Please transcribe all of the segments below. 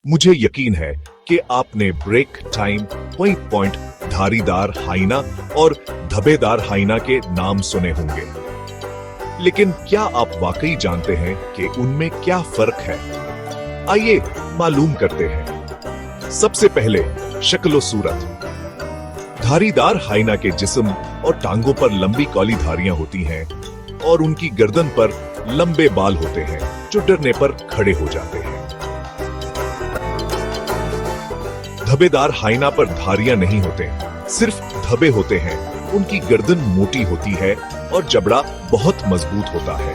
मुझे यकीन है कि आपने ब्रेक टाइम, पॉइंट पॉइंट, धारीदार हाइना और धब्बेदार हाइना के नाम सुने होंगे, लेकिन क्या आप वाकई जानते हैं कि उनमें क्या फर्क है? आइए मालूम करते हैं। सबसे पहले शक्ल सूरत। धारीदार हाइना के जिस्म और टांगों पर लंबी काली धारियां होती हैं और उनकी गर्दन पर लंबे बाल होते हैं जो डरने पर खड़े हो जाते हैं। धब्बेदार हाइना पर धारियां नहीं होते, सिर्फ धब्बे होते हैं। उनकी गर्दन मोटी होती है और जबड़ा बहुत मजबूत होता है।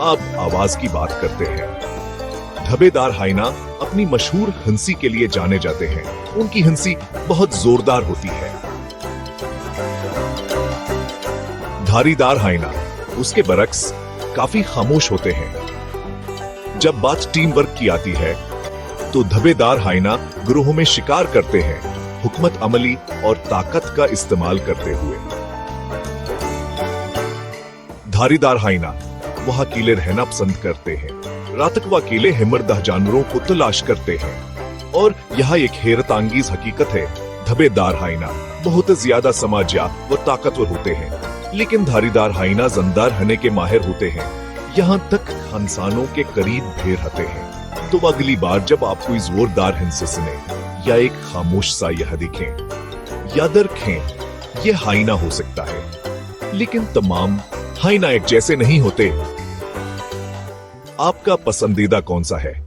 अब आवाज की बात करते हैं। धब्बेदार हाइना अपनी मशहूर हंसी के लिए जाने जाते हैं। उनकी हंसी बहुत जोरदार होती है। धारीदार हाइना, उसके बरक्स, काफी खामोश होते हैं। जब बात टीम वर्क की आती है तो धब्बेदार हाइना ग्रोहों में शिकार करते हैं, हुकमत अमली और ताकत का इस्तेमाल करते हुए। धारीदार हाइना वह अकेले रहना पसंद करते हैं। रात को अकेले हिम्मतदह जानवरों को तलाश करते हैं। और यह एक हैरतअंगेज हकीकत है, धब्बेदार हाइना बहुत ज्यादा समझिया व ताकतवर होते हैं, लेकिन धारीदार हाइना जिंदा रहने के माहिर होते हैं, यहाँ तक इंसानों के करीब भी रहते हैं। तो अगली बार जब आप कोई जोरदार हिंसे सुने या एक खामोश सा यह दिखें, याद रखें ये हाइना हो सकता है, लेकिन तमाम हाइना एक जैसे नहीं होते। आपका पसंदीदा कौन सा है?